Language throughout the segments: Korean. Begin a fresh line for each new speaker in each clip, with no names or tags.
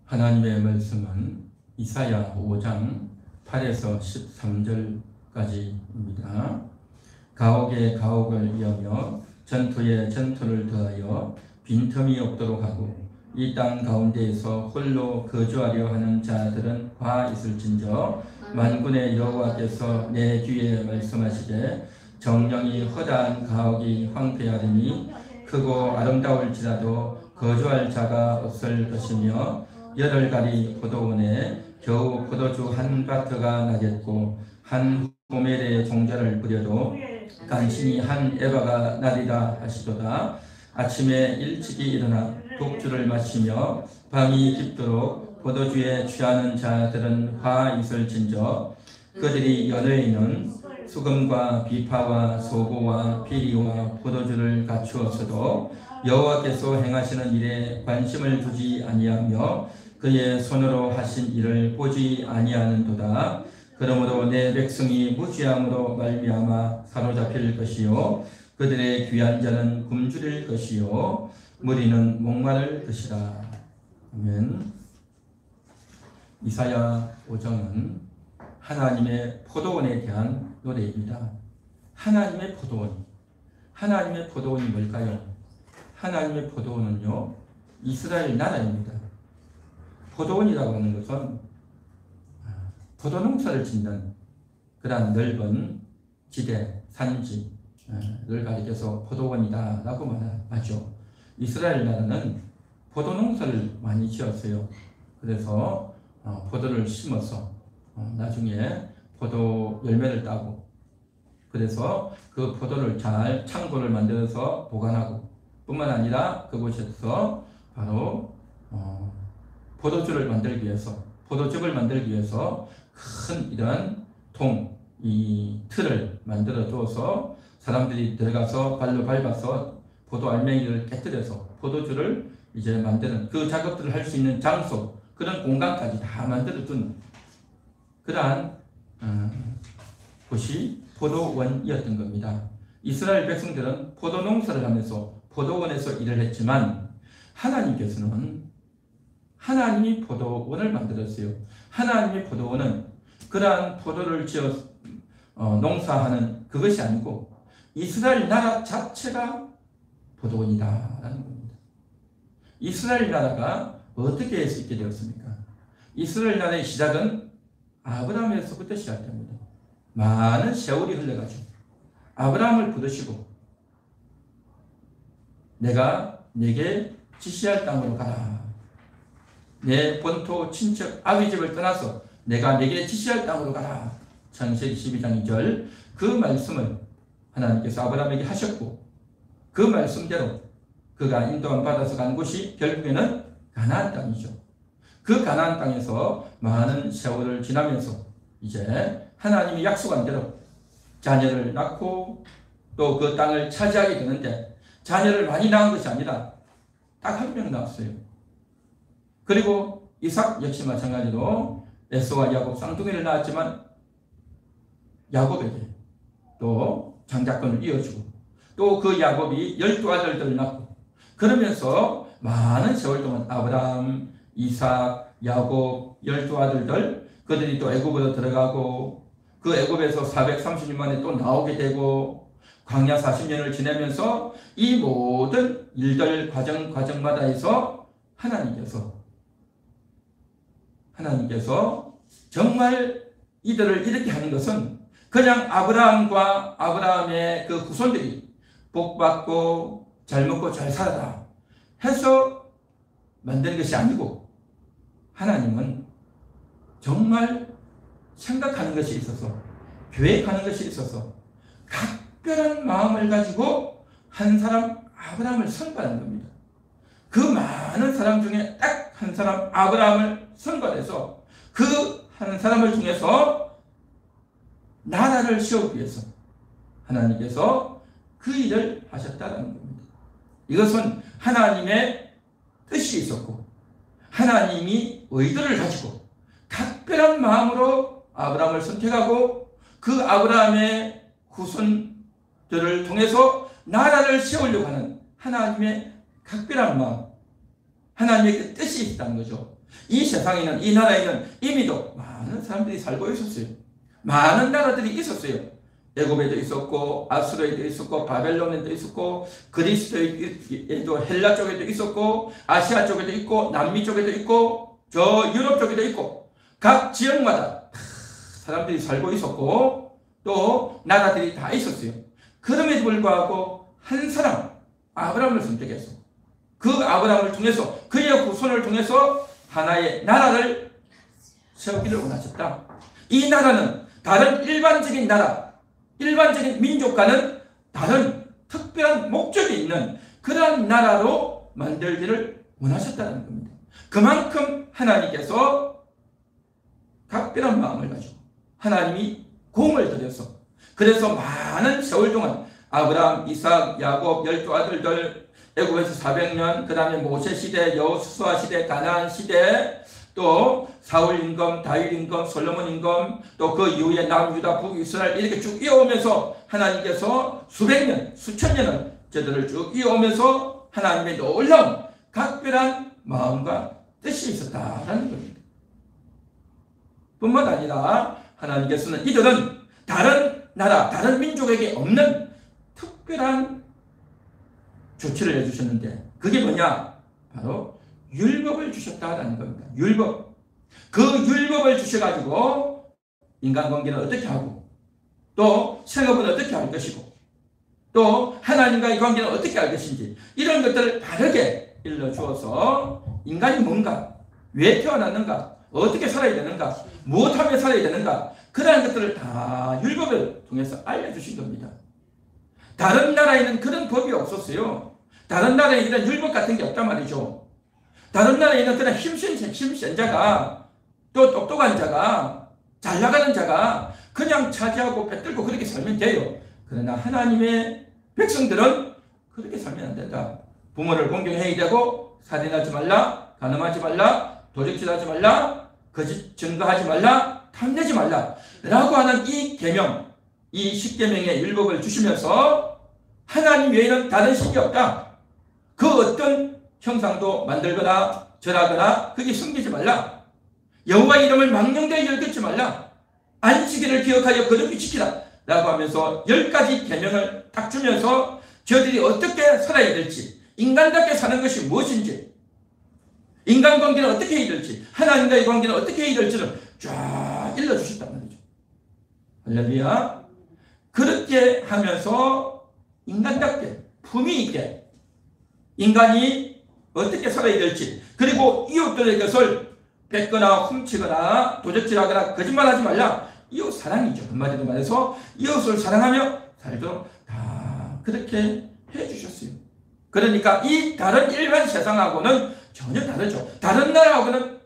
하나님의 말씀은 이사야 5장 8에서 13절까지입니다. 가옥에 가옥을 이으며 전투에 전투를 더하여 빈틈이 없도록 하고 이 땅 가운데에서 홀로 거주하려 하는 자들은 화 있을진저 만군의 여호와께서 내 귀에 말씀하시되 정령이 허다한 가옥이 황폐하리니 크고 아름다울지라도 거주할 자가 없을 것이며 여덟가리 포도원에 겨우 포도주 한 바트가 나겠고 한 호멜의 종자를 뿌려도 간신히 한 에바가 나리라 하시도다. 아침에 일찍이 일어나 독주를 마시며 밤이 깊도록 포도주에 취하는 자들은 화 있을진저 그들이 연회에는 수금과 비파와 소고와 비리와 포도주를 갖추었어도 여호와께서 행하시는 일에 관심을 두지 아니하며 그의 손으로 하신 일을 보지 아니하는도다. 그러므로 내 백성이 무지함으로 말미암아 사로잡힐 것이요 그들의 귀한 자는 굶주릴 것이요 무리는 목마를 것이라. 아멘. 이사야 5장은 하나님의 포도원에 대한 노래입니다. 하나님의 포도원. 하나님의 포도원이 뭘까요? 하나님의 포도원은요, 이스라엘 나라입니다. 포도원이라고 하는 것은 포도농사를 짓는 그러한 넓은 지대, 산지를 가리켜서 포도원이다 라고 말하죠. 이스라엘 나라는 포도농사를 많이 지었어요. 그래서 포도를 심어서 나중에 포도 열매를 따고, 그래서 그 포도를 잘 창고를 만들어서 보관하고, 뿐만 아니라 그곳에서 바로 포도주를 만들기 위해서, 포도즙을 만들기 위해서 큰 이런 이 틀을 만들어 두어서 사람들이 들어가서 발로 밟아서 포도 알맹이를 깨뜨려서 포도주를 이제 만드는 그 작업들을 할 수 있는 장소, 그런 공간까지 다 만들어 둔 그러한 곳이 포도원이었던 겁니다. 이스라엘 백성들은 포도 농사를 하면서 포도원에서 일을 했지만 하나님께서는 하나님이 포도원을 만들었어요. 하나님의 포도원은 그러한 포도를 지어 농사하는 그것이 아니고 이스라엘 나라 자체가 포도원이다라는 겁니다. 이스라엘 나라가 어떻게 해서 있게 되었습니까? 이스라엘 나라의 시작은 아브라함에서부터 시작됩니다. 많은 세월이 흘러가지고 아브라함을 부르시고 내가 네게 지시할 땅으로 가라. 내 본토 친척 아비 집을 떠나서 내가 네게 지시할 땅으로 가라. 창세기 12장 2절 그 말씀을 하나님께서 아브라함에게 하셨고 그 말씀대로 그가 인도함 받아서 간 곳이 결국에는 가나안 땅이죠. 그 가나안 땅에서 많은 세월을 지나면서 이제 하나님이 약속한 대로 자녀를 낳고 또 그 땅을 차지하게 되는데 자녀를 많이 낳은 것이 아니라 딱 한 명 낳았어요. 그리고 이삭 역시 마찬가지로 에서와 야곱 쌍둥이를 낳았지만 야곱에게 또 장자권을 이어주고 또 그 야곱이 12아들들을 낳고 그러면서 많은 세월 동안 아브라함, 이삭, 야곱 12아들들 그들이 또 애굽으로 들어가고 그 애굽에서 430년 만에 또 나오게 되고 광야 40년을 지내면서 이 모든 일들 과정마다 해서 하나님께서 정말 이들을 이렇게 하는 것은 그냥 아브라함과 아브라함의 그 후손들이 복받고 잘 먹고 잘 살아라 해서 만드는 것이 아니고 하나님은 정말 생각하는 것이 있어서 계획하는 것이 있어서 각별한 마음을 가지고 한 사람 아브라함을 선발한 겁니다. 그 많은 사람 중에 딱 한 사람 아브라함을 선발해서 그 한 사람을 통해서 나라를 세우기 위해서 하나님께서 그 일을 하셨다는 겁니다. 이것은 하나님의 뜻이 있었고 하나님이 의도를 가지고 각별한 마음으로 아브라함을 선택하고 그 아브라함의 후손들을 통해서 나라를 세우려고 하는 하나님의 각별한 마음, 하나님의 그 뜻이 있다는 거죠. 이 세상에는, 이 나라에는 이미도 많은 사람들이 살고 있었어요. 많은 나라들이 있었어요. 애굽에도 있었고, 아수르에도 있었고, 바벨론에도 있었고, 그리스에도, 헬라 쪽에도 있었고, 아시아 쪽에도 있고, 남미 쪽에도 있고, 저 유럽 쪽에도 있고, 각 지역마다 사람들이 살고 있었고, 또 나라들이 다 있었어요. 그럼에도 불구하고 한 사람, 아브라함을 선택해서 그 아브라함을 통해서, 그의 후손을 통해서 하나의 나라를 세우기를 원하셨다. 이 나라는 다른 일반적인 나라, 일반적인 민족과는 다른 특별한 목적이 있는 그러한 나라로 만들기를 원하셨다는 겁니다. 그만큼 하나님께서 각별한 마음을 가지고 하나님이 공을 들여서, 그래서 많은 세월 동안 아브라함, 이삭, 야곱 12아들들, 애굽에서 400년, 그 다음에 모세 시대, 여호수아 시대, 가나안 시대, 또 사울 임금, 다윗 임금, 솔로몬 임금, 또 그 이후에 남유다, 북이스라엘 이렇게 쭉 이어오면서 하나님께서 수백 년, 수천 년을 저들을 쭉 이어오면서 하나님의 놀라운 각별한 마음과 뜻이 있었다라는 겁니다. 뿐만 아니라 하나님께서는 이들은 다른 나라, 다른 민족에게 없는 특별한 조치를 해주셨는데, 그게 뭐냐? 바로 율법을 주셨다라는 겁니다. 율법. 그 율법을 주셔가지고 인간관계는 어떻게 하고, 또 생업은 어떻게 할 것이고, 또 하나님과의 관계는 어떻게 할 것인지, 이런 것들을 바르게 일러주어서 인간이 뭔가, 왜 태어났는가, 어떻게 살아야 되는가, 무엇하며 살아야 되는가, 그러한 것들을 다 율법을 통해서 알려주신 겁니다. 다른 나라에는 그런 법이 없었어요. 다른 나라에 이런 율법 같은 게 없단 말이죠. 다른 나라에는 그런 힘센 자가, 또 똑똑한 자가, 잘 나가는 자가 그냥 차지하고 빼들고 그렇게 살면 돼요. 그러나 하나님의 백성들은 그렇게 살면 안 된다. 부모를 공경해야 되고, 살인하지 말라, 간음하지 말라, 도적질하지 말라, 거짓 증거하지 말라, 탐내지 말라 라고 하는 이 계명, 이 십계명의 율법을 주시면서 하나님 외에는 다른 신이 없다. 그 어떤 형상도 만들거나 절하거나 거기 숨기지 말라. 여호와 이름을 망령되이 열듣지 말라. 안식일을 기억하여 거룩히 지키라 라고 하면서 10가지 계명을 딱 주면서 저들이 어떻게 살아야 될지, 인간답게 사는 것이 무엇인지, 인간관계는 어떻게 해야 될지, 하나님과의 관계는 어떻게 해야 될지를 쫙 일러주셨단 말이죠. 할렐루야. 그렇게 하면서 인간답게, 품위 있게 인간이 어떻게 살아야 될지, 그리고 이웃들의 것을 뺏거나 훔치거나 도적질하거나 거짓말하지 말라. 이웃 사랑이죠. 한마디로 말해서 이웃을 사랑하며 살도록 다 그렇게 해주셨어요. 그러니까 이 다른 일반 세상하고는 전혀 다르죠. 다른 나라하고는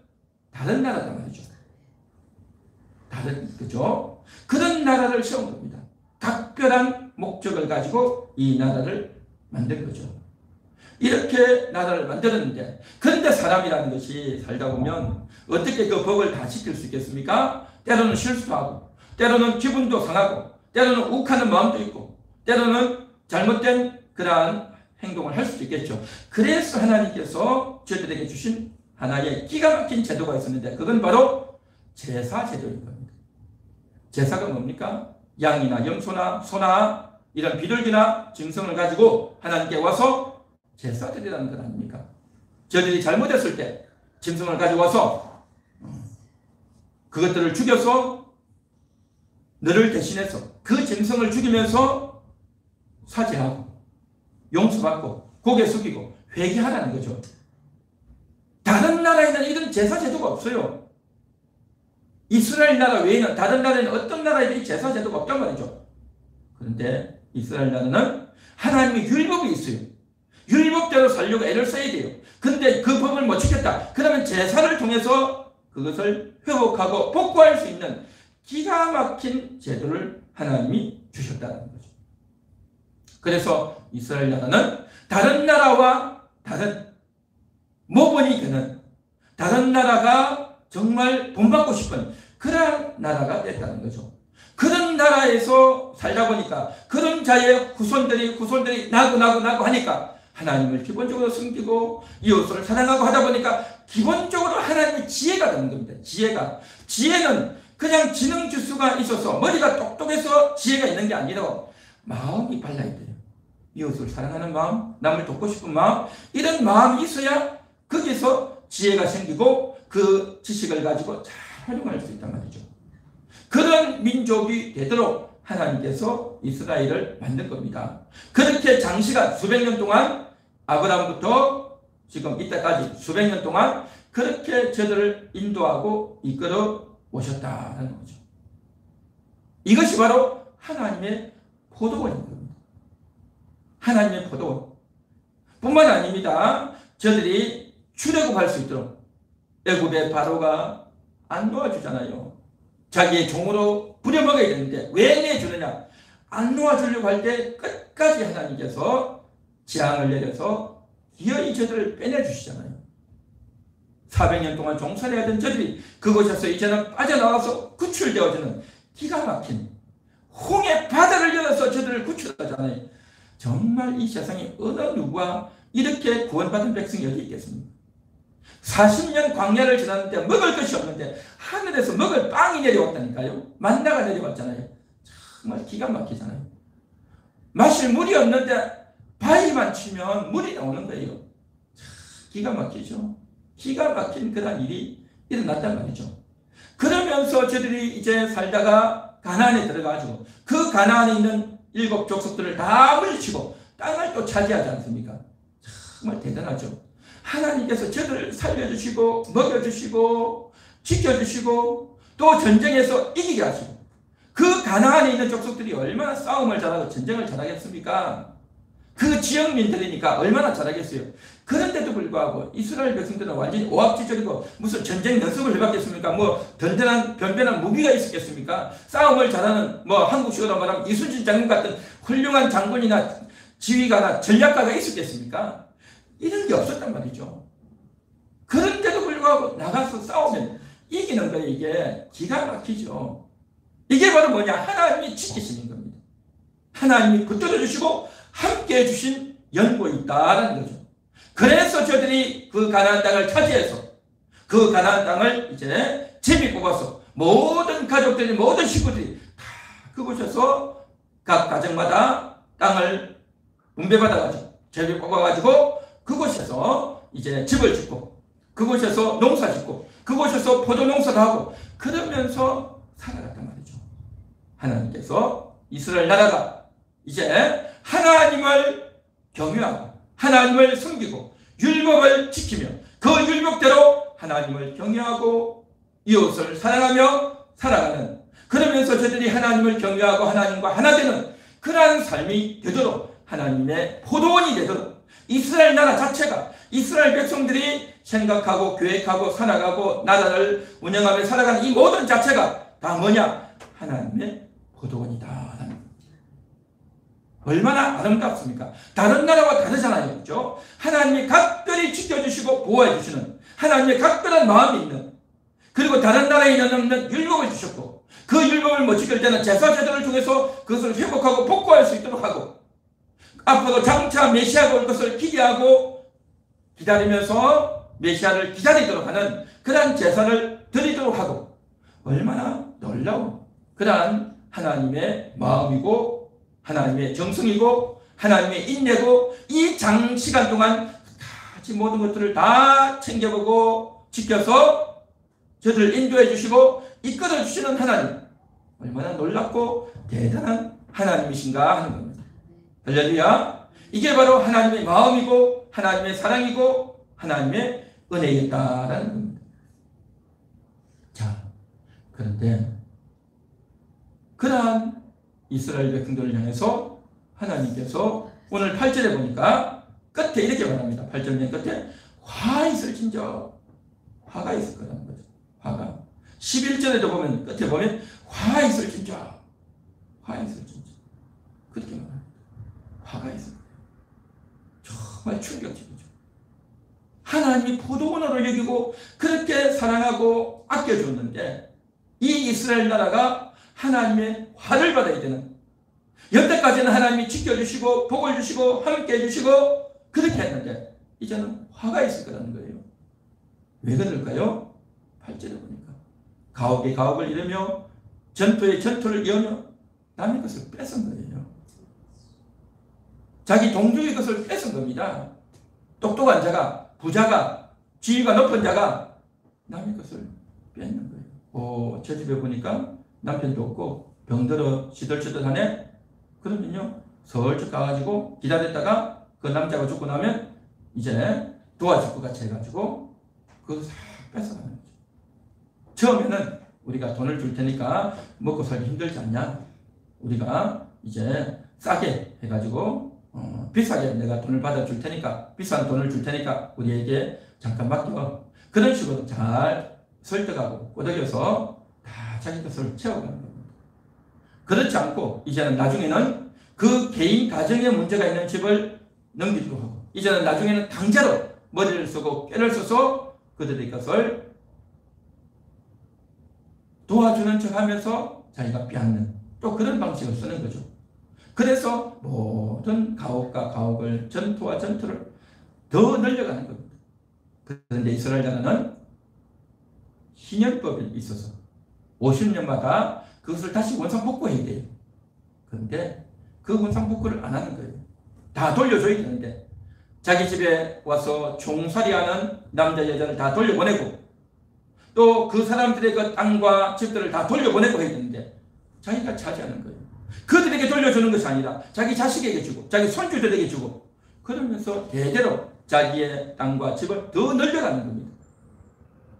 다른 나라단 말이죠. 그죠? 그런 나라를 세운 겁니다. 각별한 목적을 가지고 이 나라를 만든 거죠. 이렇게 나라를 만들었는데, 그런데 사람이라는 것이 살다 보면 어떻게 그 법을 다 지킬 수 있겠습니까? 때로는 실수도 하고, 때로는 기분도 상하고, 때로는 욱하는 마음도 있고, 때로는 잘못된 그러한 행동을 할 수도 있겠죠. 그래서 하나님께서 저들에게 주신 하나의 기가 막힌 제도가 있었는데, 그건 바로 제사 제도인 겁니다. 제사가 뭡니까? 양이나 염소나 소나 이런 비둘기나 짐승을 가지고 하나님께 와서 제사 드리라는 것 아닙니까? 저들이 잘못했을 때 짐승을 가지고 와서 그것들을 죽여서 너를 대신해서 그 짐승을 죽이면서 사죄하고 용서받고 고개 숙이고 회개하라는 거죠. 다른 나라에는 이런 제사 제도가 없어요. 이스라엘 나라 외에는 다른 나라에는 어떤 나라에도 이 제사 제도가 없단 말이죠. 그런데 이스라엘 나라는 하나님의 율법이 있어요. 율법대로 살려고 애를 써야 돼요. 근데 그 법을 못 지켰다. 그러면 제사를 통해서 그것을 회복하고 복구할 수 있는 기가 막힌 제도를 하나님이 주셨다는 거죠. 그래서 이스라엘 나라는 다른 나라와 다른 모본이 되는, 다른 나라가 정말 본받고 싶은 그런 나라가 됐다는 거죠. 그런 나라에서 살다 보니까 그런 자의 후손들이 나고 하니까 하나님을 기본적으로 섬기고 이웃을 사랑하고 하다 보니까 기본적으로 하나님의 지혜가 되는 겁니다. 지혜는 그냥 지능 지수가 있어서 머리가 똑똑해서 지혜가 있는 게 아니라 마음이 발라야 돼요. 이웃을 사랑하는 마음, 남을 돕고 싶은 마음, 이런 마음이 있어야 거기서 지혜가 생기고 그 지식을 가지고 잘 활용할 수 있단 말이죠. 그런 민족이 되도록 하나님께서 이스라엘을 만든 겁니다. 그렇게 장시간 수백 년 동안 아브라함부터 지금 이때까지 수백 년 동안 그렇게 저들을 인도하고 이끌어 오셨다는 거죠. 이것이 바로 하나님의 포도원인 겁니다. 하나님의 포도원. 뿐만 아닙니다. 저들이 출애굽할 수 있도록 애굽의 바로가 안 놓아주잖아요. 자기의 종으로 부려먹어야 되는데 왜 내주느냐? 안 놓아주려고 할 때 끝까지 하나님께서 재앙을 내려서 기어이 저들을 빼내주시잖아요. 400년 동안 종살이하던 저들이 그곳에서 이제는 빠져나와서 구출되어지는 기가 막힌 홍해 바다를 열어서 저들을 구출하잖아요. 정말 이 세상에 어느 누구와 이렇게 구원받은 백성이 어디 있겠습니까? 40년 광야를 지났는데 먹을 것이 없는데 하늘에서 먹을 빵이 내려왔다니까요. 만나가 내려왔잖아요. 정말 기가 막히잖아요. 마실 물이 없는데 바위만 치면 물이 나오는 거예요. 기가 막히죠. 기가 막힌 그런 일이 일어났단 말이죠. 그러면서 저들이 이제 살다가 가나안에 들어가지고 그 가나안에 있는 7 족속들을 다 물리치고 땅을 또 차지하지 않습니까? 정말 대단하죠. 하나님께서 저들을 살려주시고 먹여주시고 지켜주시고 또 전쟁에서 이기게 하시고 그 가나안에 있는 족속들이 얼마나 싸움을 잘하고 전쟁을 잘하겠습니까? 그 지역민들이니까 얼마나 잘하겠어요. 그런데도 불구하고 이스라엘 백성들은 완전히 오합지졸이고 무슨 전쟁 연습을 해봤겠습니까? 뭐 든든한 변변한 무기가 있었겠습니까? 싸움을 잘하는 뭐 한국식으로 말하면 이순신 장군 같은 훌륭한 장군이나 지휘가나 전략가가 있었겠습니까? 이런 게 없었단 말이죠. 그런데도 불구하고 나가서 싸우면 이기는 거예요. 이게 기가 막히죠. 이게 바로 뭐냐? 하나님이 지키시는 겁니다. 하나님이 붙들어 주시고 함께 해주신 연고에 있다라는 거죠. 그래서 저들이 그 가나안 땅을 차지해서 그 가나안 땅을 이제 제비 뽑아서 모든 가족들이 모든 식구들이 다 그곳에서 각 가정마다 땅을 분배받아가지고 제비 뽑아가지고 그곳에서 이제 집을 짓고 그곳에서 농사 짓고 그곳에서 포도 농사를 하고 그러면서 살아갔단 말이죠. 하나님께서 이스라엘 나라가 이제 하나님을 경외하고 하나님을 섬기고 율법을 지키며 그 율법대로 하나님을 경외하고 이웃을 사랑하며 살아가는 그러면서 저들이 하나님을 경외하고 하나님과 하나 되는 그러한 삶이 되도록 하나님의 포도원이 되도록 이스라엘 나라 자체가 이스라엘 백성들이 생각하고 계획하고 살아가고 나라를 운영하며 살아가는 이 모든 자체가 다 뭐냐? 하나님의 포도원이다. 얼마나 아름답습니까? 다른 나라와 다르잖아요. 그렇죠? 하나님이 각별히 지켜주시고 보호해주시는 하나님의 각별한 마음이 있는 그리고 다른 나라에 있는 율법을 주셨고 그 율법을 못 지킬 때는 제사 제도를 통해서 그것을 회복하고 복구할 수 있도록 하고 앞으로 장차 메시아가 올 것을 기대하고 기다리면서 메시아를 기다리도록 하는 그러한 제사를 드리도록 하고 얼마나 놀라운 그러한 하나님의 마음이고 하나님의 정성이고 하나님의 인내고 이 장시간 동안 같이 모든 것들을 다 챙겨보고 지켜서 저들을 인도해 주시고 이끌어 주시는 하나님 얼마나 놀랍고 대단한 하나님이신가 하는 겁니다. 할렐루야. 이게 바로 하나님의 마음이고 하나님의 사랑이고 하나님의 은혜였다라는 겁니다. 자, 그런데 그러한 이스라엘 백성들을 향해서 하나님께서 오늘 8절에 보니까 끝에 이렇게 말합니다. 8절 맨 끝에 화 있을진저 화가 있을 거라는 거죠. 화가 11절에도 보면 끝에 보면 화 있을진저 화 있을진저 그렇게 말합니다. 화가 있을 거예요. 정말 충격적이죠. 하나님이 포도원으로 여기고 그렇게 사랑하고 아껴줬는데 이 이스라엘 나라가 하나님의 화를 받아야 되는 여태까지는 하나님이 지켜주시고 복을 주시고 함께 해주시고 그렇게 했는데 이제는 화가 있을 거라는 거예요. 왜 그럴까요? 8절에 보니까 가옥이 가옥을 이루며 전투에 전투를 이으며 남의 것을 뺏은 거예요. 자기 동족의 것을 뺏은 겁니다. 똑똑한 자가, 부자가, 지위가 높은 자가 남의 것을 뺏는 거예요. 저 집에 보니까 남편도 없고 병들어 시들시들하네. 그러면요 슬쩍 가가지고 기다렸다가 그 남자가 죽고 나면 이제 도와줄 것 같이 해가지고 그거 싹 뺏어가는 거죠. 처음에는 우리가 돈을 줄 테니까 먹고 살기 힘들지 않냐, 우리가 이제 싸게 해가지고 비싸게 내가 돈을 받아줄 테니까, 비싼 돈을 줄 테니까 우리에게 잠깐 맡겨. 그런 식으로 잘 설득하고 꼬드겨서 다 자기 것을 채워가는 겁니다. 그렇지 않고 이제는 나중에는 그 개인 가정에 문제가 있는 집을 넘기기도 하고, 이제는 나중에는 강제로 머리를 쓰고 꾀를 써서 그들의 것을 도와주는 척 하면서 자기가 빼앗는, 또 그런 방식을 쓰는 거죠. 그래서 모든 가옥과 가옥을, 전투와 전투를 더 늘려가는 겁니다. 그런데 이스라엘 나라는 희년법에 있어서 50년마다 그것을 다시 원상복구해야 돼요. 그런데 그 원상복구를 안 하는 거예요. 다 돌려줘야 되는데 자기 집에 와서 종살이하는 남자 여자를 다 돌려보내고 또 그 사람들의 그 땅과 집들을 다 돌려보내고 해야 되는데 자기가 차지하는 거예요. 그들에게 돌려주는 것이 아니라 자기 자식에게 주고 자기 손주들에게 주고, 그러면서 대대로 자기의 땅과 집을 더 늘려가는 겁니다.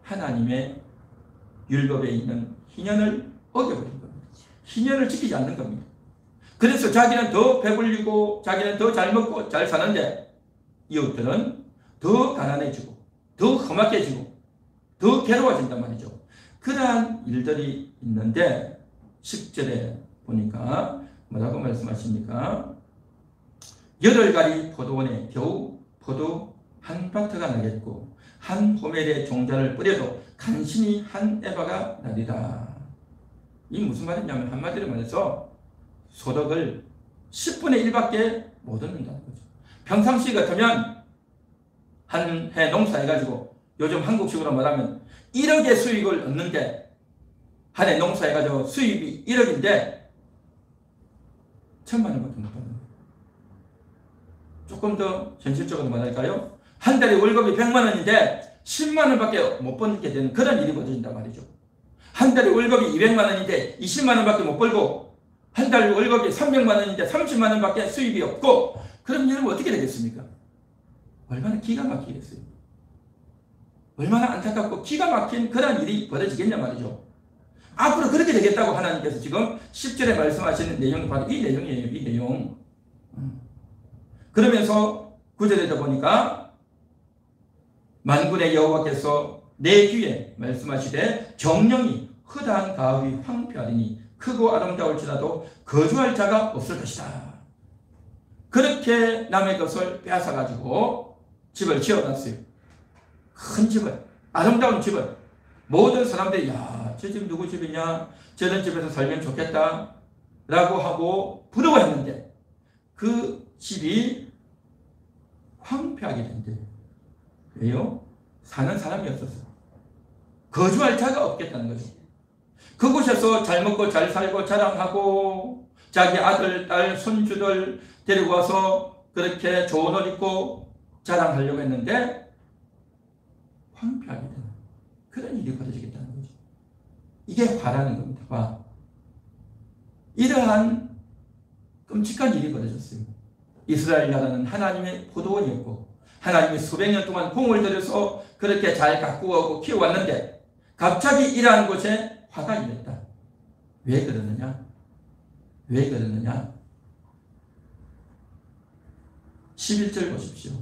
하나님의 율법에 있는 희년을 어겨버린 겁니다. 희년을 지키지 않는 겁니다. 그래서 자기는 더 배불리고 자기는 더 잘 먹고 잘 사는데 이웃들은 더 가난해지고 더 험악해지고 더 괴로워진단 말이죠. 그러한 일들이 있는데 10절에 보니까 뭐라고 말씀하십니까? 8가리 포도원에 겨우 포도 한 바트가 나겠고 한 호멜의 종자를 뿌려도 간신히 한 에바가 나리라. 이 무슨 말이냐면 한마디로 말해서 소득을 10분의 1밖에 못 얻는다는 거죠. 평상시 같으면 한 해 농사해가지고 요즘 한국식으로 말하면 1억의 수익을 얻는데, 한 해 농사해가지고 수입이 1억인데 1,000만 원밖에 못 받는 거예요. 조금 더 현실적으로 말할까요? 한 달에 월급이 100만 원인데 10만 원밖에 못 벌게 되는 그런 일이 벌어진단 말이죠. 한 달에 월급이 200만 원인데 20만 원밖에 못 벌고, 한 달 월급이 300만 원인데 30만 원밖에 수입이 없고, 그럼 여러분 어떻게 되겠습니까? 얼마나 기가 막히겠어요. 얼마나 안타깝고 기가 막힌 그런 일이 벌어지겠냐 말이죠. 앞으로 그렇게 되겠다고 하나님께서 지금 10절에 말씀하시는 내용이 바로 이 내용이에요. 이 내용. 그러면서 9절에도 보니까 만군의 여호와께서 내 귀에 말씀하시되 정령이 허다한 가업이 황폐하리니 크고 아름다울지라도 거주할 자가 없을 것이다. 그렇게 남의 것을 빼앗아가지고 집을 지어놨어요. 큰 집을, 아름다운 집을. 모든 사람들이 야, 저 집 누구 집이냐, 저런 집에서 살면 좋겠다 라고 하고 부러워했는데 그 집이 황폐하게 된대요. 왜요? 사는 사람이 없었어요. 거주할 자가 없겠다는 거죠. 그곳에서 잘 먹고 잘 살고 자랑하고 자기 아들, 딸, 손주들 데리고 와서 그렇게 좋은 옷 입고 자랑하려고 했는데 황폐하게 되는 그런 일이 벌어지겠다는 거죠. 이게 화라는 겁니다. 화. 이러한 끔찍한 일이 벌어졌어요. 이스라엘 나라는 하나님의 포도원이었고 하나님이 수백 년 동안 공을 들여서 그렇게 잘 가꾸고 키워왔는데 갑자기 이러한 곳에 화가 일었다. 왜 그러느냐? 왜 그러느냐? 11절 보십시오.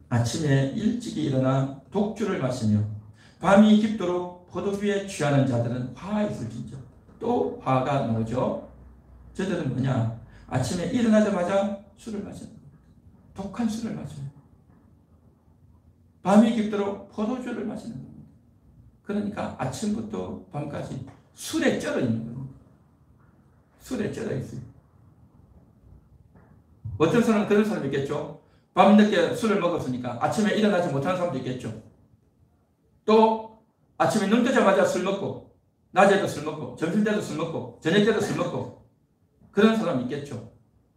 아침에 일찍이 일어나 독주를 마시며 밤이 깊도록 포도주에 취하는 자들은 화 있을진저. 또 화가 나오죠. 저들은 뭐냐? 아침에 일어나자마자 술을 마셔요. 독한 술을 마셔요. 밤이 깊도록 포도주를 마시는 겁니다. 그러니까 아침부터 밤까지 술에 쩔어 있는 겁니다. 술에 쩔어 있어요. 어떤 사람은 그런 사람이 있겠죠. 밤늦게 술을 먹었으니까 아침에 일어나지 못하는 사람도 있겠죠. 또 아침에 눈 뜨자마자 술 먹고, 낮에도 술 먹고, 점심때도 술 먹고, 저녁때도 술 먹고, 그런 사람이 있겠죠.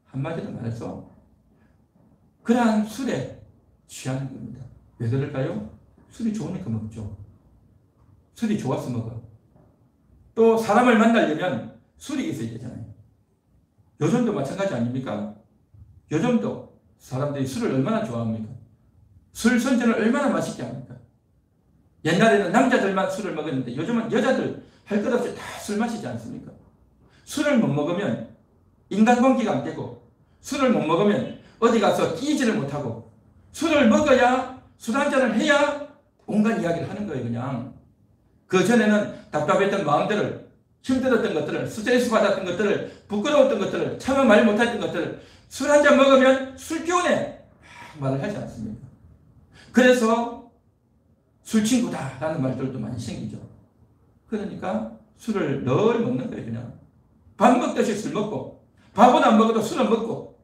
한마디로 말해서 그러한 술에 취하는 겁니다. 왜 그럴까요? 술이 좋으니까 먹죠. 술이 좋아서 먹어. 또 사람을 만나려면 술이 있어야 되잖아요. 요즘도 마찬가지 아닙니까? 요즘도 사람들이 술을 얼마나 좋아합니까? 술 선전을 얼마나 맛있게 합니까? 옛날에는 남자들만 술을 먹었는데 요즘은 여자들 할 것 없이 다 술 마시지 않습니까? 술을 못 먹으면 인간관계가 안 되고, 술을 못 먹으면 어디 가서 끼지를 못하고, 술을 먹어야, 술 한잔을 해야 온갖 이야기를 하는 거예요. 그냥 그 전에는 답답했던 마음들을, 힘들었던 것들을, 스트레스 받았던 것들을, 부끄러웠던 것들을, 차마 말 못했던 것들을 술 한잔 먹으면 술 기운에 말을 하지 않습니까? 그래서 술 친구다라는 말들도 많이 생기죠. 그러니까 술을 늘 먹는 거예요. 그냥 밥 먹듯이 술 먹고, 밥은 안 먹어도 술은 먹고,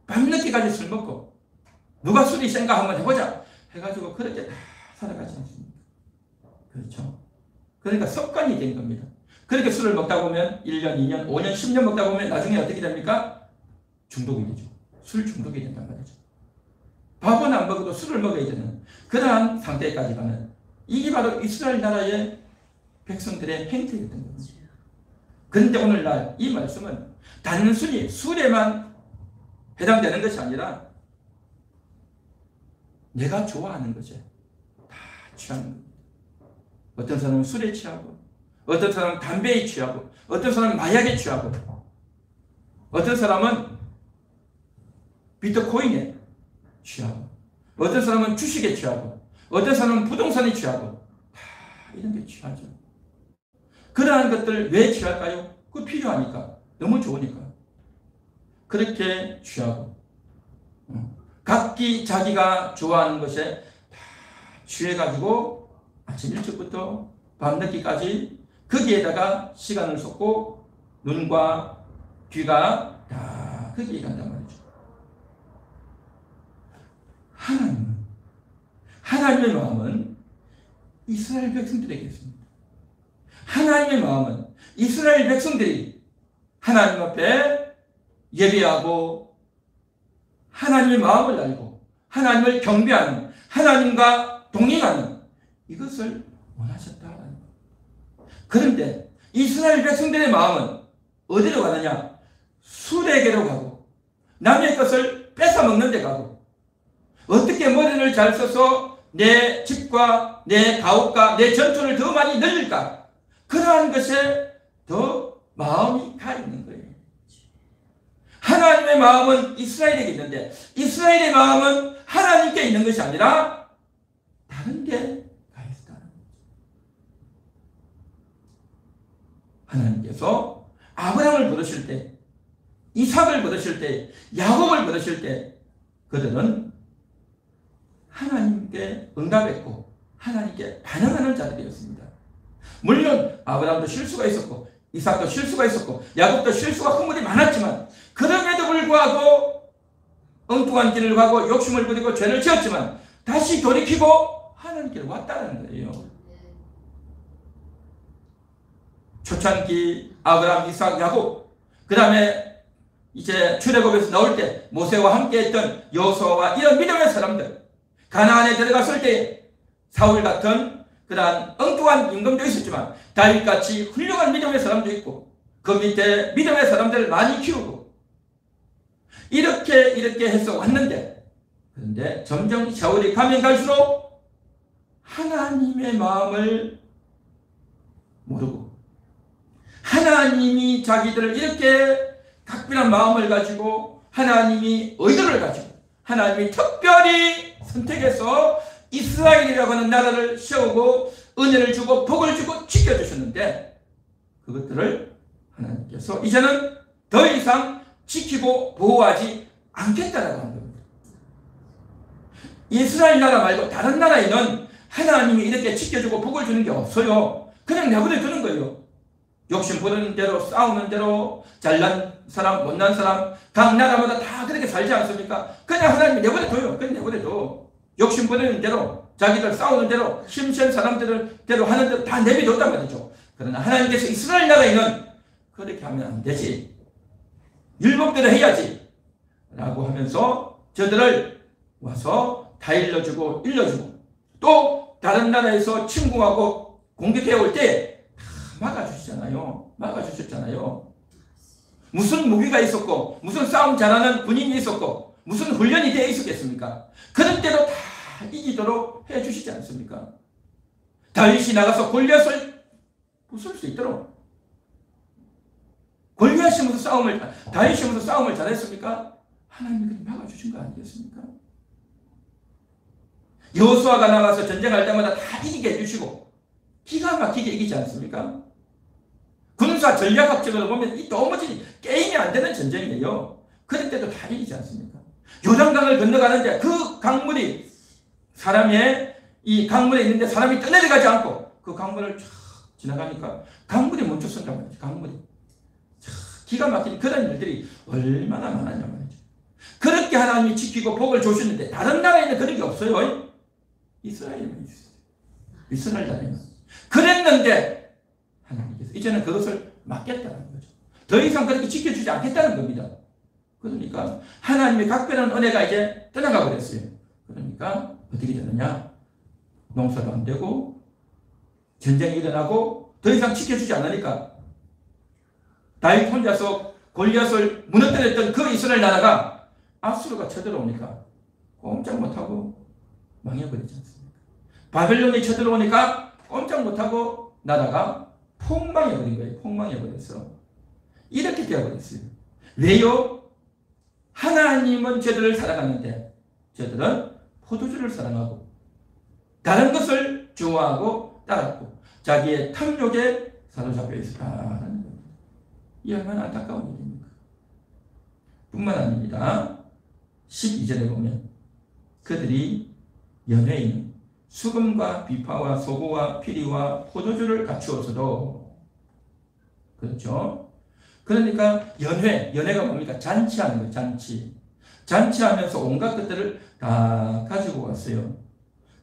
밤늦게까지 술 먹고, 누가 술이 센가 한번 해보자 해가지고 그렇게 다 살아가지 않습니까? 그렇죠. 그러니까 습관이 된 겁니다. 그렇게 술을 먹다 보면 1년, 2년, 5년, 10년 먹다 보면 나중에 어떻게 됩니까? 중독이 되죠. 술 중독이 된단 말이죠. 밥은 안 먹어도 술을 먹어야 되는 그러한 상태까지 가는, 이게 바로 이스라엘 나라의 백성들의 행태였던 겁니다. 그런데 오늘날 이 말씀은 단순히 술에만 해당되는 것이 아니라 내가 좋아하는 것에 다 취하는 겁니다. 어떤 사람은 술에 취하고, 어떤 사람은 담배에 취하고, 어떤 사람은 마약에 취하고, 어떤 사람은 비트코인에 취하고, 어떤 사람은 주식에 취하고, 어떤 사람은 부동산에 취하고, 다 이런 게 취하죠. 그러한 것들 왜 취할까요? 그거 필요하니까, 너무 좋으니까 그렇게 취하고, 각기 자기가 좋아하는 것에 다 취해가지고 아침 일찍부터 밤늦게까지 거기에다가 시간을 쏟고 눈과 귀가 다 거기에 간단 말이죠. 하나님의 마음은 이스라엘 백성들에게 있습니다. 하나님의 마음은 이스라엘 백성들이 하나님 앞에 예배하고 하나님의 마음을 알고 하나님을 경배하는, 하나님과 동행하는 이것을 원하셨다라는 거예요. 그런데 이스라엘 백성들의 마음은 어디로 가느냐? 술에게로 가고, 남의 것을 뺏어먹는 데 가고, 어떻게 머리를 잘 써서 내 집과 내 가옥과 내 전투를 더 많이 늘릴까? 그러한 것에 더 마음이 가 있는 거예요. 하나님의 마음은 이스라엘에게 있는데 이스라엘의 마음은 하나님께 있는 것이 아니라 다른 데 가 있다는 거죠. 하나님께서 아브라함을 부르실 때, 이삭을 부르실 때, 야곱을 부르실 때 그들은 하나님께 응답했고 하나님께 반응하는 자들이었습니다. 물론 아브라함도 실수가 있었고 이삭도 실수가 있었고 야곱도 실수가 허물이 많았지만 그럼에도 불구하고 엉뚱한 길을 가고 욕심을 부리고 죄를 지었지만 다시 돌이키고 하나님께로 왔다는 거예요. 초창기 아브라함, 이삭, 야곱, 그 다음에 이제 출애굽에서 나올 때 모세와 함께 했던 여호수아와 이런 믿음의 사람들, 가나안에 들어갔을 때 사울 같은 그러한 엉뚱한 임금도 있었지만 다윗같이 훌륭한 믿음의 사람도 있고 그 밑에 믿음의 사람들을 많이 키우고 이렇게 해서 왔는데, 그런데 점점 세월이 가면 갈수록 하나님의 마음을 모르고 하나님이 자기들을 이렇게 각별한 마음을 가지고 하나님이 의도를 가지고 하나님이 특별히 선택해서 이스라엘이라고 하는 나라를 세우고 은혜를 주고 복을 주고 지켜주셨는데 그것들을 하나님께서 이제는 더 이상 지키고 보호하지 않겠다라고 하는 겁니다. 이스라엘 나라 말고 다른 나라에는 하나님이 이렇게 지켜주고 복을 주는 게 없어요. 그냥 내버려 두는 거예요. 욕심 부리는 대로, 싸우는 대로, 잘난 사람, 못난 사람, 각 나라마다 다 그렇게 살지 않습니까? 그냥 하나님이 내버려둬요. 그냥 내버려둬. 욕심 부리는 대로, 자기들 싸우는 대로, 힘센 사람들을 대로 하는 대로 다 내버려뒀단 말이죠. 그러나 하나님께서 이스라엘 나라에는 그렇게 하면 안 되지. 율법대로 해야지. 라고 하면서 저들을 와서 다 일러주고, 또 다른 나라에서 침공하고 공격해 올 때 다 막아주셨잖아요. 무슨 무기가 있었고, 무슨 싸움 잘하는 군인이 있었고, 무슨 훈련이 되어 있었겠습니까? 그런 대로 다 이기도록 해주시지 않습니까? 다윗이 나가서 골리앗을 부술 수 있도록. 골리앗이 다윗이 무슨 싸움을 잘했습니까? 하나님이 막아주신 거 아니겠습니까? 여호수아가 나가서 전쟁할 때마다 다 이기게 해주시고, 기가 막히게 이기지 않습니까? 군사 전략학적으로 보면 이 도무지 게임이 안 되는 전쟁이에요. 그럴 때도 다 이기지 않습니까? 요단강을 건너가는데 그 강물이 이 강물에 있는데 사람이 떠내려가지 않고 그 강물을 쫙 지나가니까 강물이 멈췄었단 말이죠. 강물이. 기가 막힌 그런 일들이 얼마나 많았냐 말이죠. 그렇게 하나님이 지키고 복을 주셨는데 다른 나라에는 그런 게 없어요. 이스라엘에만 있어요. 이스라엘 나라에만. 그랬는데 하나님께서 이제는 그것을 막겠다는 거죠. 더 이상 그렇게 지켜주지 않겠다는 겁니다. 그러니까 하나님의 각별한 은혜가 이제 떠나가 버렸어요. 그러니까 어떻게 되느냐? 농사도 안 되고 전쟁이 일어나고 더 이상 지켜주지 않으니까 다윗 혼자서 골리앗을 무너뜨렸던 그 이스라엘 나라가 아수르가 쳐들어오니까 꼼짝 못하고 망해버리지 않습니까? 바벨론이 쳐들어오니까 꼼짝 못하고 나라가 폭망해버린 거예요. 폭망해버렸어. 이렇게 되어버렸어요. 왜요? 하나님은 저들을 사랑하는데 저들은 포도주를 사랑하고 다른 것을 좋아하고 따랐고 자기의 탐욕에 사로잡혀 있었다라는 겁니다. 이 얼마나 안타까운 일입니까? 뿐만 아닙니다. 12절에 보면 그들이 연회인 수금과 비파와 소고와 피리와 포도주를 갖추어서도 그렇죠. 그러니까 연회가 뭡니까? 잔치하는 거예요. 잔치하면서 온갖 것들을 다 가지고 왔어요.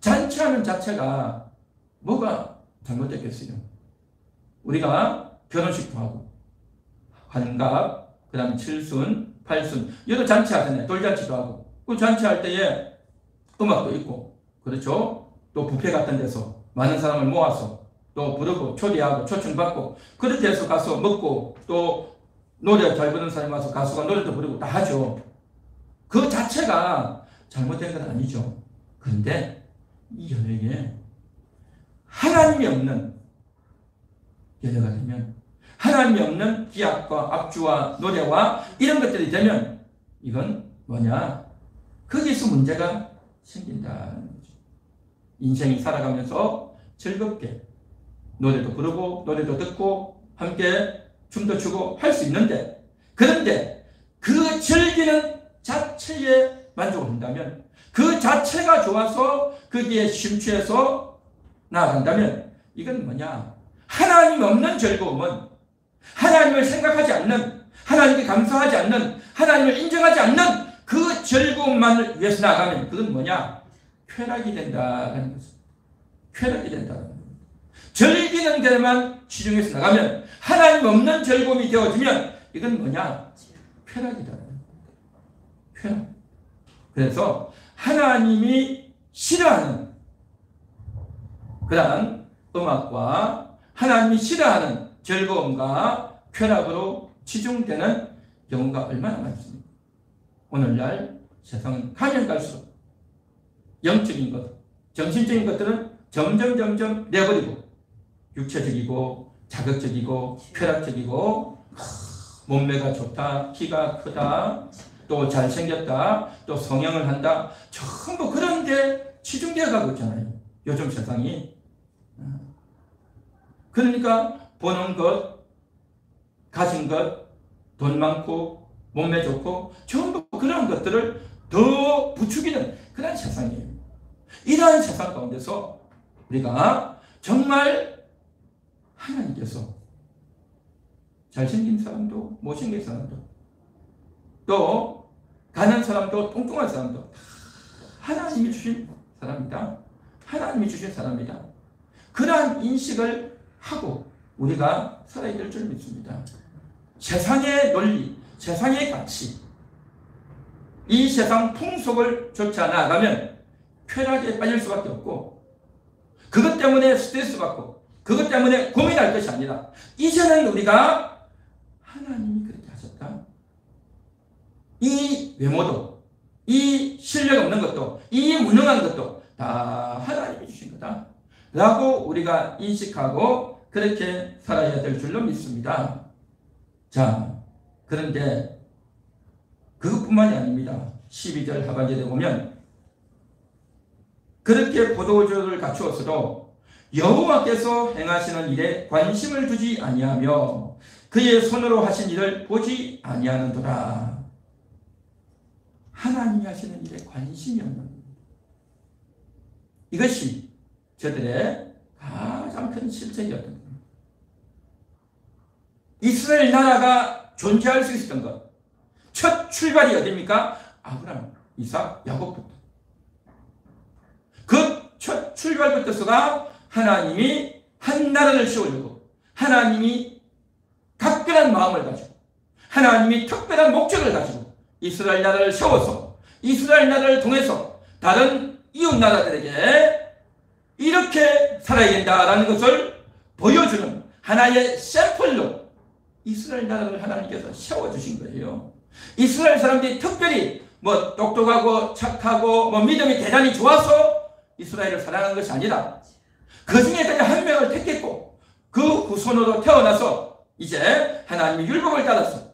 잔치하는 자체가 뭐가 잘못됐겠어요? 우리가 결혼식도 하고 환갑, 그 다음에 칠순, 팔순 이것도 잔치하잖아요. 돌잔치도 하고 그 잔치할 때에 음악도 있고 그렇죠. 또 뷔페 같은 데서 많은 사람을 모아서 또 부르고 초대하고 초청받고 그렇게 해서 가서 먹고 또 노래 잘 부르는 사람이 와서 가수가 노래도 부르고 다 하죠. 그 자체가 잘못된 건 아니죠. 그런데 이 연예에 하나님이 없는 연예가 되면 하나님이 없는 기악과 악주와 노래와 이런 것들이 되면 이건 뭐냐? 거기서 문제가 생긴다는 거죠. 인생이 살아가면서 즐겁게 노래도 부르고 노래도 듣고 함께 춤도 추고 할 수 있는데 그런데 그 즐기는 자체에 만족을 한다면 그 자체가 좋아서 거기에 심취해서 나아간다면 이건 뭐냐? 하나님 없는 즐거움은 하나님을 생각하지 않는 하나님께 감사하지 않는 하나님을 인정하지 않는 그 즐거움만을 위해서 나아가면 그건 뭐냐? 쾌락이 된다는 거죠. 쾌락이 된다는 겁니다. 즐기는 데만 치중해서 나가면 하나님 없는 즐거움이 되어지면 이건 뭐냐? 쾌락이다. 쾌락. 그래서 하나님이 싫어하는 그러한 음악과 하나님이 싫어하는 즐거움과 쾌락으로 치중되는 경우가 얼마나 많습니까? 오늘날 세상은 가면 갈수록 영적인 것, 정신적인 것들은 점점 내버리고 육체적이고 자극적이고 쾌락적이고 몸매가 좋다, 키가 크다, 또 잘생겼다, 또 성형을 한다, 전부 그런 데 치중되어 가고 있잖아요. 요즘 세상이. 그러니까 보는 것, 가진 것, 돈 많고 몸매 좋고 전부 그런 것들을 더 부추기는 그런 세상이에요. 이러한 세상 가운데서 우리가 정말 하나님께서 잘생긴 사람도 못생긴 사람도 또 가난 사람도 뚱뚱한 사람도 하나님이 주신 사람이다. 하나님이 주신 사람이다. 그러한 인식을 하고 우리가 살아야 될 줄 믿습니다. 세상의 논리, 세상의 가치, 이 세상 풍속을 쫓아 나가면 쾌락에 빠질 수밖에 없고 그것 때문에 스트레스 받고 그것 때문에 고민할 것이 아니라 이제는 우리가 하나님이 그렇게 하셨다. 이 외모도 이 실력 없는 것도 이 무능한 것도 다 하나님이 주신 거다 라고 우리가 인식하고 그렇게 살아야 될 줄로 믿습니다. 자, 그런데 그것뿐만이 아닙니다. 12절 하반절에 보면 그렇게 포도주를 갖추었어도 여호와께서 행하시는 일에 관심을 두지 아니하며 그의 손으로 하신 일을 보지 아니하는도다. 하나님이 하시는 일에 관심이 없는 겁니다. 이것이 저들의 가장 큰 실책이었던 겁니다. 이스라엘 나라가 존재할 수 있었던 것, 첫 출발이 어디입니까? 아브라함, 이삭, 야곱부터. 그 첫 출발부터가 하나님이 한 나라를 세우려고 하나님이 각별한 마음을 가지고 하나님이 특별한 목적을 가지고 이스라엘 나라를 세워서 이스라엘 나라를 통해서 다른 이웃 나라들에게 이렇게 살아야 된다라는 것을 보여주는 하나의 샘플로 이스라엘 나라를 하나님께서 세워주신 거예요. 이스라엘 사람들이 특별히 뭐 똑똑하고 착하고 뭐 믿음이 대단히 좋아서 이스라엘을 사랑하는 것이 아니라 그 중에 그냥 한 명을 택했고 그 후손으로 태어나서 이제 하나님의 율법을 따라서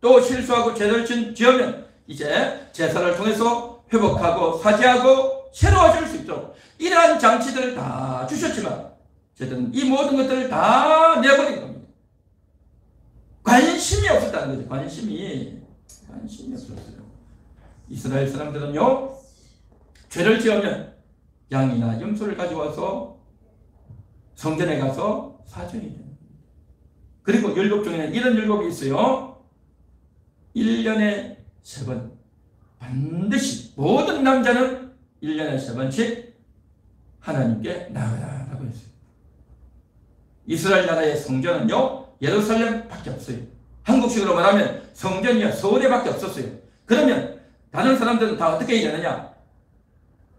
또 실수하고 죄를 지으면 이제 제사를 통해서 회복하고 사죄하고 새로워질 수 있도록 이러한 장치들을 다 주셨지만 저들은 이 모든 것들을 다 내버린 겁니다. 관심이 없었다는 거죠. 관심이 없었어요. 이스라엘 사람들은요, 죄를 지으면 양이나 염소를 가져와서 성전에 가서 사죄해야 됩니다. 그리고 율법 중에는 이런 율법이 있어요. 1년에 3번 반드시 모든 남자는 1년에 3번씩 하나님께 나아가라고 했어요. 이스라엘 나라의 성전은요, 예루살렘밖에 없어요. 한국식으로 말하면 성전이요, 서울에밖에 없었어요. 그러면 다른 사람들은 다 어떻게 해야 되느냐?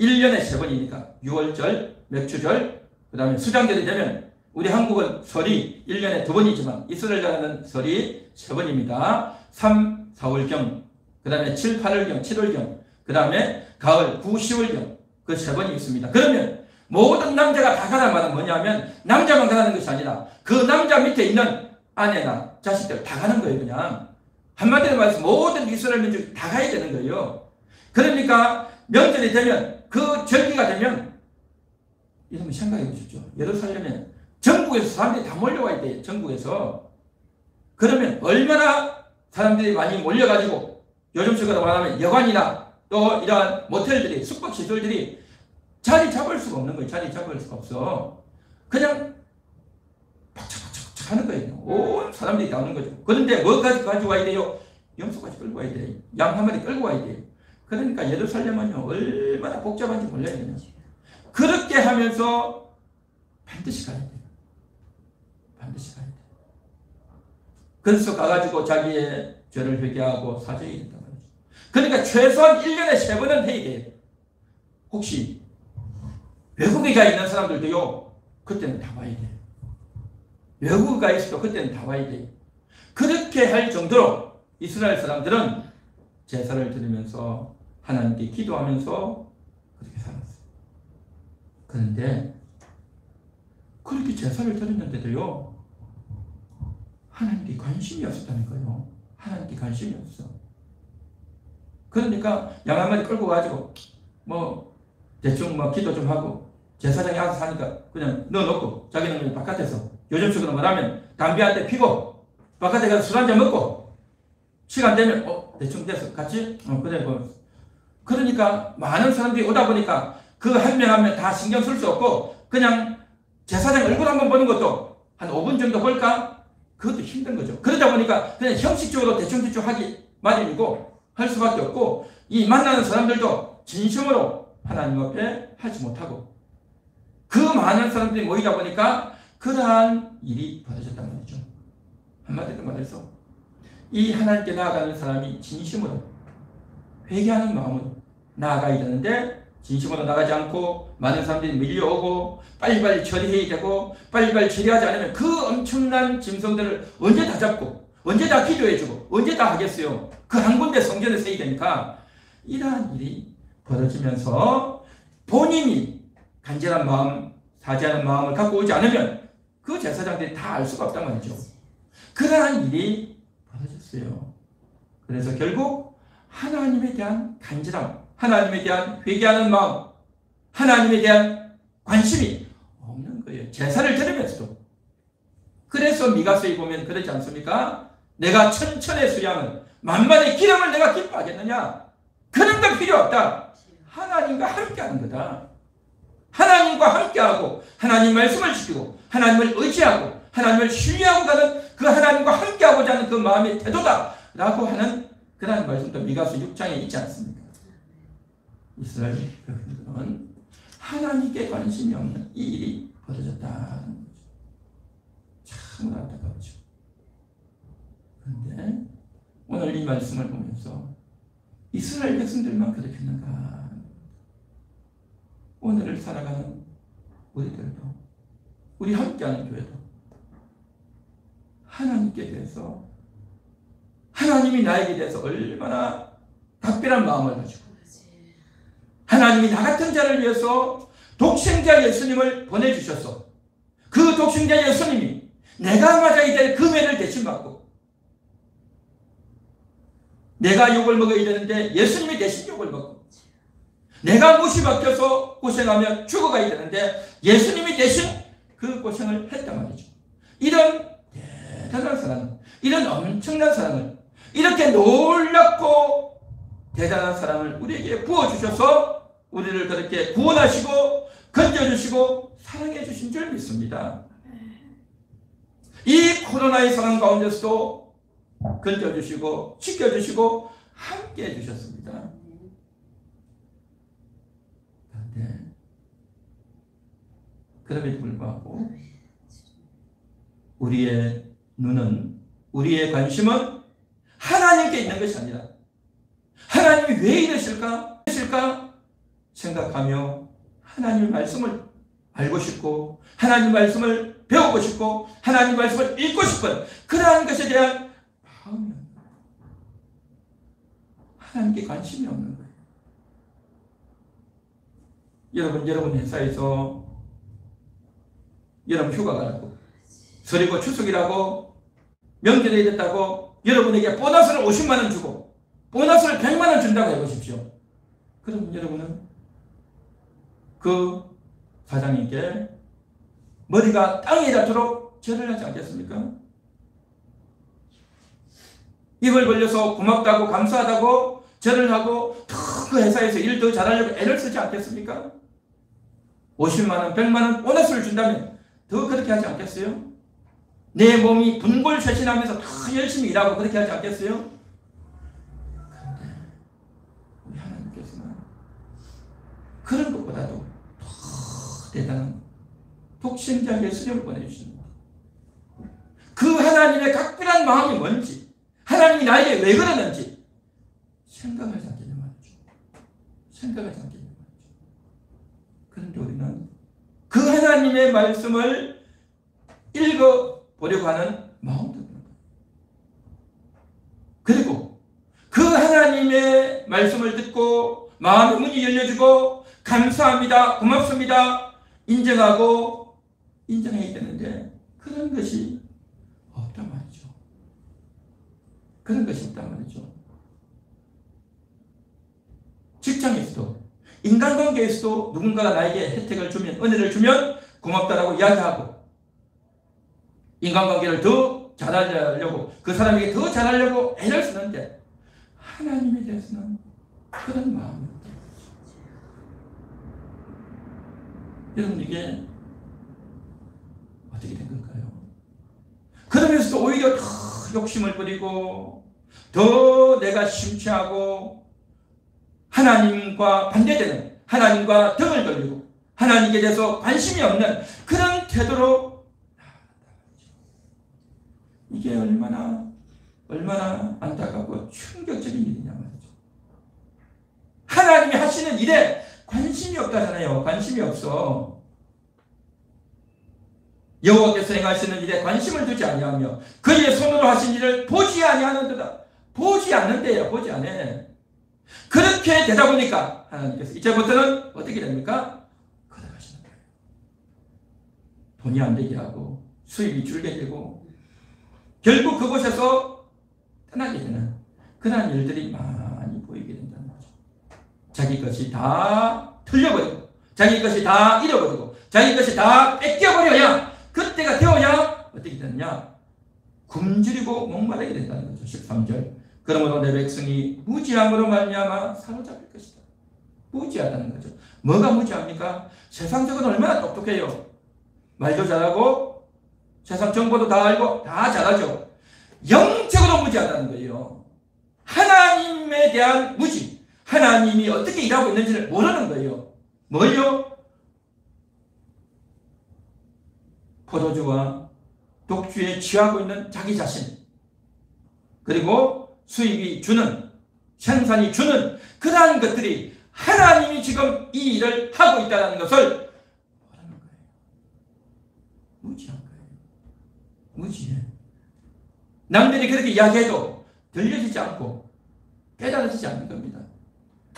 1년에 3번이니까 6월절, 맥추절, 그 다음에 수장절이 되면 우리 한국은 설이 1년에 2번이지만 이스라엘 나라는 설이 3번입니다. 3, 4월경, 그 다음에 7, 8월경, 7월경, 그 다음에 가을, 9, 10월경 그 3번이 있습니다. 그러면 모든 남자가 다 가란 말은 뭐냐면 남자만 가라는 것이 아니라 그 남자 밑에 있는 아내나 자식들 다 가는 거예요. 그냥 한마디로 말해서 모든 이스라엘 민족이 다 가야 되는 거예요. 그러니까 명절이 되면 그 절기가 되면 여러분 생각해 보십시오. 예루살렘에 전국에서 사람들이 다 몰려와야 돼요. 전국에서. 그러면 얼마나 사람들이 많이 몰려가지고 요즘식으로 말하면 여관이나 또 이러한 모텔들이 숙박시설들이 자리 잡을 수가 없는 거예요. 자리 잡을 수가 없어. 그냥 박차박차 하는 거예요. 온 사람들이 나오는 거죠. 그런데 뭐까지 가지고 와야 돼요? 염소까지 끌고 와야 돼요. 양 한 마리 끌고 와야 돼요. 그러니까 예루살렘은요, 얼마나 복잡한지 몰라야 돼요. 그렇게 하면서 반드시 가야 돼요. 반드시 가야 돼요. 그래서 가가지고 자기의 죄를 회개하고 사죄해야 된단 말이죠. 그러니까 최소한 1년에 3번은 해야 돼요. 혹시 외국에 가 있는 사람들도요, 그때는 다 와야 돼요. 외국에 가 있어도 그때는 다 와야 돼요. 그렇게 할 정도로 이스라엘 사람들은 제사를 드리면서 하나님께 기도하면서 그렇게 살았어요. 그런데 그렇게 제사를 드렸는데도요, 하나님께 관심이 없었다는 거예요. 하나님께 관심이 없어. 그러니까 양 한 마리 끌고 가지고 뭐 대충 뭐 기도 좀 하고 제사장에 와서 사니까 그냥 넣어놓고 자기는 바깥에서 요즘식으로 말하면 담배 한 대 피고 바깥에 가서 술 한잔 먹고 시간 되면 대충 돼서 같이 그래 뭐. 그러니까 많은 사람들이 오다 보니까 그 한 명 한 명 다 신경 쓸 수 없고 그냥 제사장 얼굴 한번 보는 것도 한 5분 정도 볼까? 그것도 힘든 거죠. 그러다 보니까 그냥 형식적으로 대충 하기 마련이고 할 수밖에 없고 이 만나는 사람들도 진심으로 하나님 앞에 하지 못하고 그 많은 사람들이 모이다 보니까 그러한 일이 벌어졌단 말이죠. 한마디로 말해서 이 하나님께 나아가는 사람이 진심으로 회개하는 마음으로 나아가야 되는데 진심으로 나가지 않고 많은 사람들이 밀려오고 빨리빨리 처리해야 되고 빨리빨리 처리하지 않으면 그 엄청난 짐승들을 언제 다 잡고 언제 다 기도해주고 언제 다 하겠어요. 그 한 군데 성전을 세야 되니까 이러한 일이 벌어지면서 본인이 간절한 마음, 사죄하는 마음을 갖고 오지 않으면 그 제사장들이 다 알 수가 없단 말이죠. 그러한 일이 벌어졌어요. 그래서 결국 하나님에 대한 간절함, 하나님에 대한 회개하는 마음, 하나님에 대한 관심이 없는 거예요. 제사를 드리면서도. 그래서 미가서에 보면 그러지 않습니까? 내가 천천의 수양을 만만의 기름을 내가 기뻐하겠느냐? 그런 건 필요 없다. 하나님과 함께하는 거다. 하나님과 함께하고 하나님 말씀을 지키고 하나님을 의지하고 하나님을 신뢰하고 가는 그 하나님과 함께하고자 하는 그 마음의 태도다 라고 하는 그런 말씀도 미가서 6장에 있지 않습니까? 이스라엘 백성들은 하나님께 관심이 없는 이 일이 벌어졌다는 거죠. 참 안타깝죠. 그런데 오늘 이 말씀을 보면서 이스라엘 백성들만 그렇겠는가? 오늘을 살아가는 우리들도 우리 함께하는 교회도 하나님께 대해서 하나님이 나에게 대해서 얼마나 각별한 마음을 가지고 하나님이 나 같은 자를 위해서 독생자 예수님을 보내주셔서 그 독생자 예수님이 내가 맞아야 될 금해를 대신 받고 내가 욕을 먹어야 되는데 예수님이 대신 욕을 먹고 내가 못이 박혀서 고생하며 죽어가야 되는데 예수님이 대신 그 고생을 했단 말이죠. 이런 대단한 사랑, 이런 엄청난 사랑을 이렇게 놀랍고 대단한 사랑을 우리에게 부어주셔서 우리를 그렇게 구원하시고 건져주시고 사랑해 주신 줄 믿습니다. 이 코로나의 상황 가운데서도 건져주시고 지켜주시고 함께 해주셨습니다. 그런데 그럼에도 불구하고 우리의 눈은 우리의 관심은 하나님께 있는 것이 아니라 하나님이 왜 이러실까 생각하며 하나님의 말씀을 알고 싶고 하나님 말씀을 배우고 싶고 하나님 말씀을 읽고 싶은 그러한 것에 대한 마음이 하나님께 관심이 없는 거예요. 여러분 회사에서 여러분 휴가가 나고 설이고 추석이라고 명절이 됐다고 여러분에게 보너스를 50만 원 주고 보너스를 100만 원 준다고 해보십시오. 그럼 여러분은 그 사장님께 머리가 땅에 닿도록 절을 하지 않겠습니까? 입을 벌려서 고맙다고 감사하다고 절을 하고 더 그 회사에서 일 더 잘하려고 애를 쓰지 않겠습니까? 50만 원, 100만 원 보너스를 준다면 더 그렇게 하지 않겠어요? 내 몸이 분골쇄신하면서 더 열심히 일하고 그렇게 하지 않겠어요? 그런데 우리 하나님께서는 그런 것보다도 더 대단한 독생자 예수님을 보내주십니다. 그 하나님의 각별한 마음이 뭔지 하나님이 나에게 왜 그러는지 생각하지 않겠냐 말이죠. 생각하지 않겠냐 말이죠. 그런데 우리는 그 하나님의 말씀을 읽어보려고 하는 마음도 없는 거예요. 그리고 그 하나님의 말씀을 듣고 마음의 문이 열려지고 감사합니다, 고맙습니다 인정하고 인정해야 되는데 그런 것이 없단 말이죠. 그런 것이 없단 말이죠. 직장에서도 인간관계에서도 누군가가 나에게 혜택을 주면 은혜를 주면 고맙다라고 이야기하고 인간관계를 더 잘하려고 그 사람에게 더 잘하려고 애를 쓰는데 하나님에 대해서는 그런 마음이 없다. 여러분 이게 어떻게 된 걸까요? 그러면서도 오히려 더 욕심을 부리고 더 내가 심취하고 하나님과 반대되는, 하나님과 등을 돌리고 하나님께 대해서 관심이 없는 그런 태도로, 이게 얼마나 안타깝고 충격적인 일이냐 말이죠. 하나님이 하시는 일에 관심이 없다잖아요. 관심이 없어. 여호와께서 행하시는 일에 관심을 두지 아니하며 그의 손으로 하신 일을 보지 아니하는도다. 보지 않는데요. 보지 않아. 그렇게 되다 보니까 하나님께서 이제부터는 어떻게 됩니까? 걸어가시는 거예요. 돈이 안 되게 하고 수입이 줄게 되고 결국 그곳에서 떠나게 되는 그런 일들이 많이 보이게 된다는 거죠. 자기 것이 다 틀려버리고 자기 것이 다 잃어버리고 자기 것이 다 뺏겨버려야, 그때가 되어야 어떻게 되느냐? 굶주리고 목마르게 된다는 거죠. 13절. 그러므로 내 백성이 무지함으로 말미암아 사로잡힐 것이다. 무지하다는 거죠. 뭐가 무지합니까? 세상적으로 얼마나 똑똑해요. 말도 잘하고 세상 정보도 다 알고 다 잘하죠. 영적으로 무지하다는 거예요. 하나님에 대한 무지, 하나님이 어떻게 일하고 있는지를 모르는 거예요. 뭘요? 포도주와 독주에 취하고 있는 자기 자신, 그리고 수입이 주는, 생산이 주는 그러한 것들이 하나님이 지금 이 일을 하고 있다는 것을 모르는 거예요. 무지한 거예요. 무지해. 남들이 그렇게 이야기해도 들려지지 않고 깨달아지지 않는 겁니다.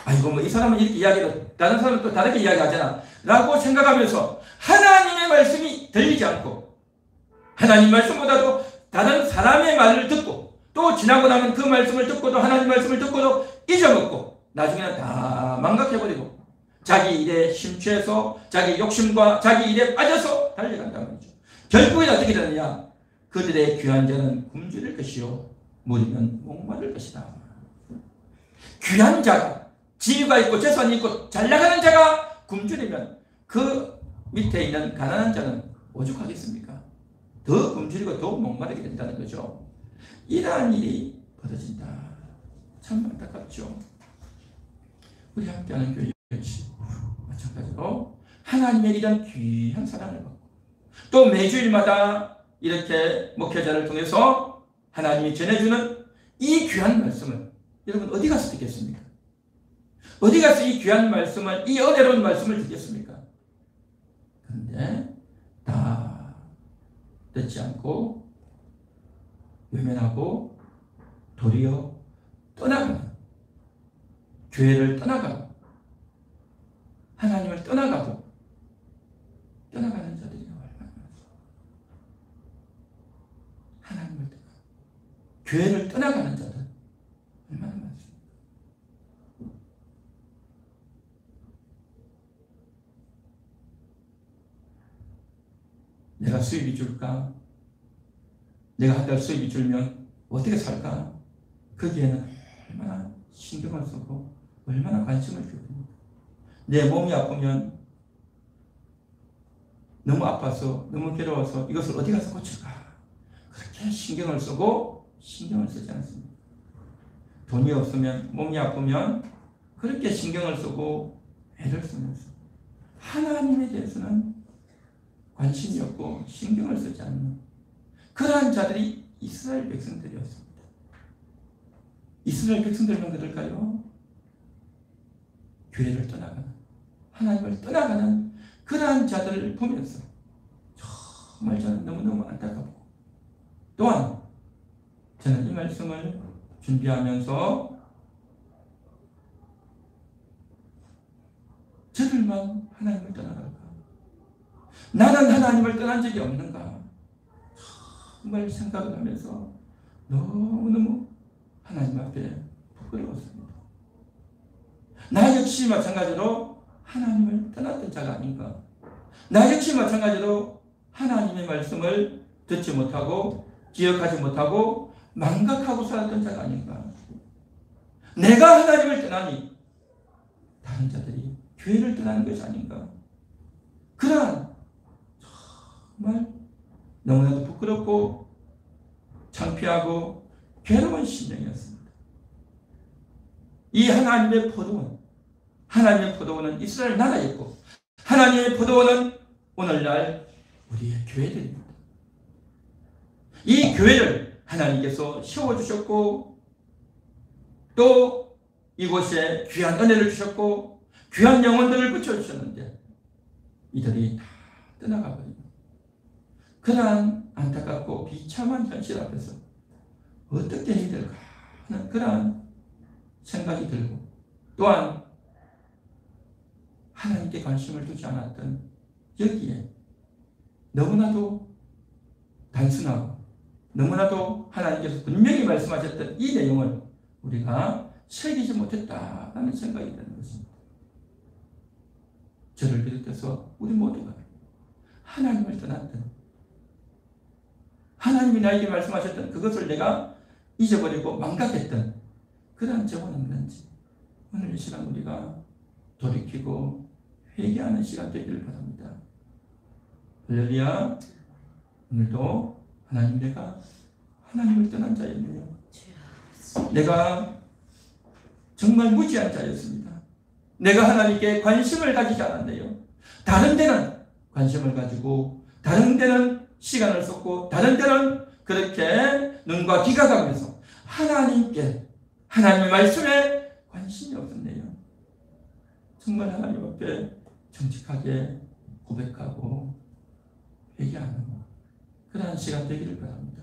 아이고 뭐 이 사람은 이렇게 이야기해도 다른 사람은 또 다르게 이야기하잖아 라고 생각하면서 하나님의 말씀이 들리지 않고 하나님 말씀보다도 다른 사람의 말을 듣고 또 지나고 나면 그 말씀을 듣고도 하나님 말씀을 듣고도 잊어먹고 나중에는 다 망각해버리고 자기 일에 심취해서 자기 욕심과 자기 일에 빠져서 달려간다는 거죠. 결국엔 어떻게 되느냐? 그들의 귀한 자는 굶주릴 것이요 무리는 목마를 것이다. 귀한 자가, 지위가 있고 재산이 있고 잘 나가는 자가 굶주리면 그 밑에 있는 가난한 자는 오죽하겠습니까? 더 굶주리고 더 목마르게 된다는 거죠. 이러한 일이 벌어진다. 참 안타깝죠. 우리 함께하는 교회 역시 마찬가지로 하나님의 이런 귀한 사랑을 받고 또 매주일마다 이렇게 목회자를 통해서 하나님이 전해주는 이 귀한 말씀을 여러분 어디 가서 듣겠습니까? 어디 가서 이 귀한 말씀을, 이 은혜로운 말씀을 듣겠습니까? 그런데 다 듣지 않고 외면하고 도리어 떠나가는, 교회를 떠나가고 하나님을 떠나가고 떠나가는 자들이 얼마나 많습니까? 하나님을 떠나가고 교회를 떠나가는 자들 얼마나 많습니까? 내가 수입이 줄까? 내가 한 달 수입이 줄면 어떻게 살까? 거기에는 얼마나 신경을 쓰고 얼마나 관심을 기울입니까? 내 몸이 아프면 너무 아파서 너무 괴로워서 이것을 어디 가서 고칠까? 그렇게 신경을 쓰고 신경을 쓰지 않습니다. 돈이 없으면, 몸이 아프면 그렇게 신경을 쓰고 애를 쓰면서 하나님에 대해서는 관심이 없고 신경을 쓰지 않는 그러한 자들이 이스라엘 백성들이었습니다. 이스라엘 백성들만 그럴까요? 교회를 떠나가는, 하나님을 떠나가는 그러한 자들을 보면서 정말 저는 너무너무 안타깝고, 또한 저는 이 말씀을 준비하면서 저들만 하나님을 떠나갈까? 나는 하나님을 떠난 적이 없는가? 정말 생각을 하면서 너무너무 하나님 앞에 부끄러웠습니다. 나 역시 마찬가지로 하나님을 떠났던 자가 아닌가? 나 역시 마찬가지로 하나님의 말씀을 듣지 못하고 기억하지 못하고 망각하고 살았던 자가 아닌가? 내가 하나님을 떠나니 다른 자들이 교회를 떠나는 것이 아닌가? 그러한 정말 너무나도 부끄럽고 불편하고 괴로운 심령이었습니다. 이 하나님의 포도원은 이스라엘 나라였고 하나님의 포도원은 오늘날 우리의 교회들입니다. 이 교회를 하나님께서 세워주셨고 또 이곳에 귀한 은혜를 주셨고 귀한 영혼들을 붙여주셨는데 이들이 다 떠나가버립니다. 그러한 안타깝고 비참한 현실 앞에서 어떻게 해야 될까 하는 그러한 생각이 들고 또한 하나님께 관심을 두지 않았던 여기에 너무나도 단순하고 너무나도 하나님께서 분명히 말씀하셨던 이 내용을 우리가 새기지 못했다라는 생각이 드는 것입니다. 저를 비롯해서 우리 모두가 하나님을 떠났던 하나님이 나에게 말씀하셨던 그것을 내가 잊어버리고 망각했던 그러한 점은 없는지 오늘 이 시간 우리가 돌이키고 회개하는 시간 되기를 바랍니다. 할렐루야. 오늘도 하나님 내가 하나님을 떠난 자였네요. 내가 정말 무지한 자였습니다. 내가 하나님께 관심을 가지지 않았네요. 다른 데는 관심을 가지고 다른 데는 시간을 썼고 다른 데는 그렇게 눈과 귀가 가면서 하나님께 하나님의 말씀에 관심이 없었네요. 정말 하나님 앞에 정직하게 고백하고 회개하는 그러한 시간 되기를 바랍니다.